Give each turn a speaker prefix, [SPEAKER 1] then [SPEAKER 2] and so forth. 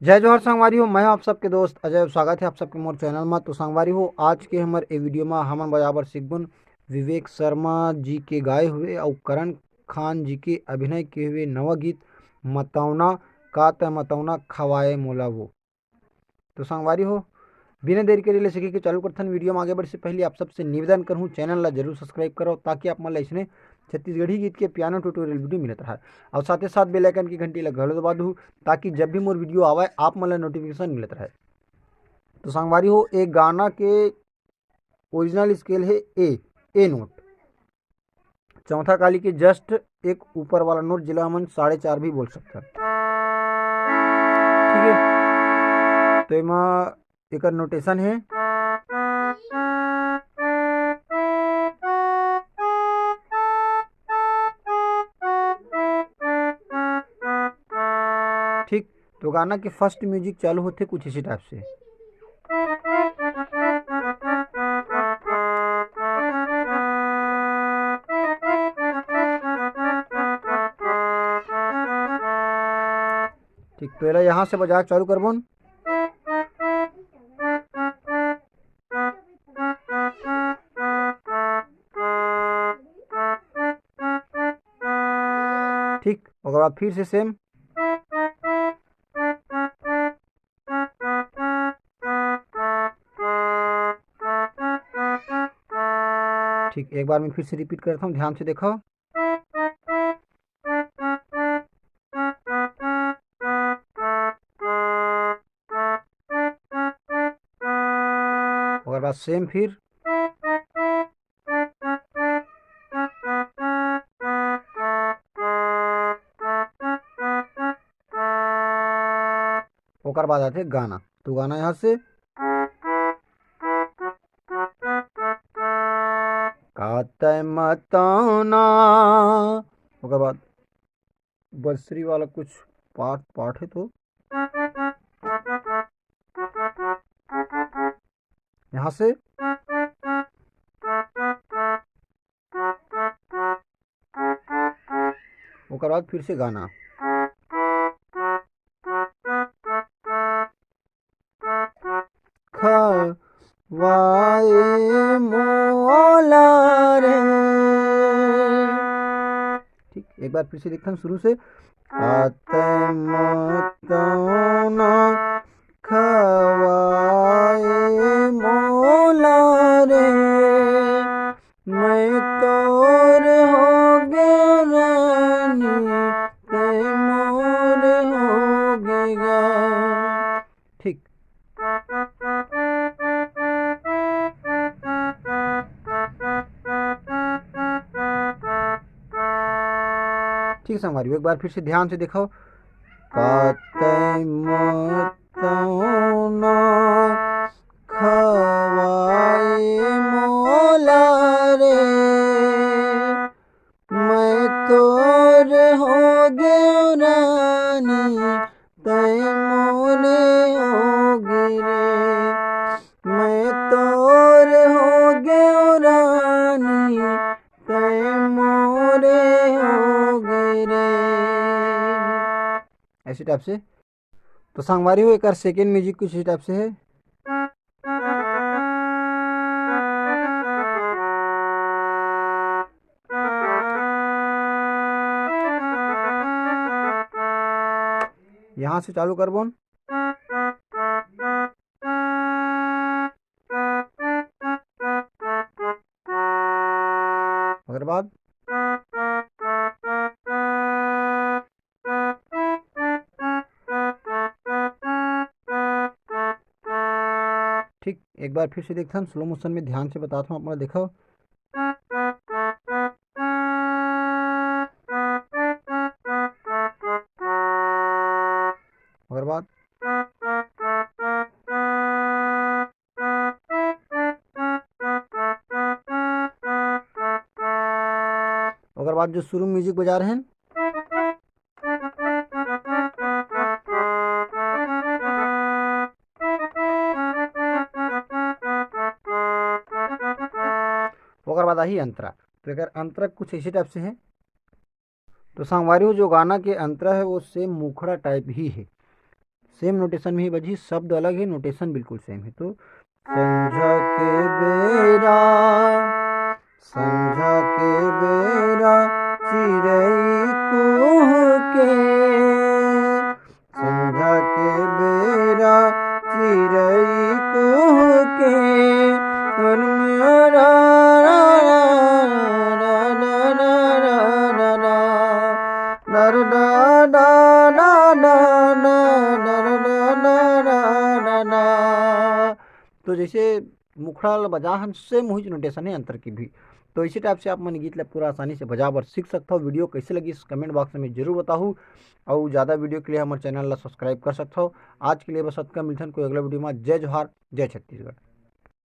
[SPEAKER 1] जय जोहर संगवारी हो। मैं आप सबके दोस्त अजय। स्वागत है आप सबके मोर चैनल में। तो संगवारी हो, आज के हमारे ए वीडियो में हमन बजाबर सीखबन विवेक शर्मा जी के गाए हुए और करण खान जी के अभिनय किए हुए नवा गीत मतौना का त मतौना खवाए मोला वो। तो संगवारी हो, बिना देरी के लिए सीखे के चालू करथन। वीडियो में आगे बढ़े से पहले आप सबसे निवेदन करूँ, चैनल ला जरूर सब्सक्राइब करो ताकि आप मन इसने छत्तीसगढ़ी गीत के पियानो ट्यूटोरियल वीडियो मिलता रहा। और साथ ही साथ बेल आइकन की घंटी ला घलो दबा दूँ ताकि जब भी मोर वीडियो आवे आप मन ला नोटिफिकेशन मिलता रहे। तो संगवारी हो, एक गाना के ओरिजिनल स्केल है ए नोट। चौथा काली के जस्ट एक ऊपर वाला नोट जिला हमन 4.5 भी बोल सकते हैं। ठीक है, तो एमा एक नोटेशन है। ठीक, तो गाना के फर्स्ट म्यूजिक चालू होते कुछ इसी टाइप से। ठीक, पहले यहाँ से बजा चालू करबोन। ठीक, और बाद फिर से सेम। ठीक, एक बार मैं फिर से रिपीट करता हूँ, ध्यान से देखो। और बाद सेम फिर। ओकर बाद आते गाना। तो गाना यहाँ से कातय मतौना। ओकर बाद बंसरी वाला कुछ पाठ है, तो यहाँ से ओकर बाद फिर से गाना। खवाए मोला रे। ठीक, एक बार फिर से देखता हूँ शुरू से। कातय मतौना खवाए मोला रे, मैं तोर हो गया रानी ते मोर हो गएगा। ठीक, ठीक संगवारी, एक बार फिर से ध्यान से देखो। कातय मतौना खवाए मोला रे, मैं तोर हो गयो रानी तय मोरे होगी रे, मैं तोर हो गयो रानी तय मोरे होगी रे। ऐसे टाइप से। तो संगवारी हो, एक सेकेंड म्यूजिक कुछ इस टाइप से है। यहाँ से चालू करबोन। ओकर बाद ठीक, एक बार फिर से देखता हूँ स्लो मोशन में, ध्यान से बताता हूँ, अपना देखो। ओकर बाद जो शुरू म्यूजिक बजा रहे हैं, ओकर बाद आई अंतरा। तो अगर अंतरा कुछ इसी टाइप से है। तो संगवारी हो, जो गाना के अंतरा है वो सेम मुखड़ा टाइप ही है। सेम नोटेशन में ही बजी, शब्द अलग है, नोटेशन बिल्कुल सेम है। तो संझा के बेरा, संझा के बेरा चिड़ै कुह के, संझा के बेरा चिड़ै कुह के, और मेरा तो जैसे मुखड़ा बजा हन सेम वही नोटेशन है, अंतर की भी। तो इसी टाइप से आप मन गीत ला पूरा आसानी से बजा बर सीख सकता हो। वीडियो कैसे लगी इस कमेंट बॉक्स में जरूर बताओ, और ज़्यादा वीडियो के लिए हमारे चैनल ला सब्सक्राइब कर सकता हो। आज के लिए बस अतका, मिलथन कोई अगला वीडियो में। जय जोहार, जय छत्तीसगढ़।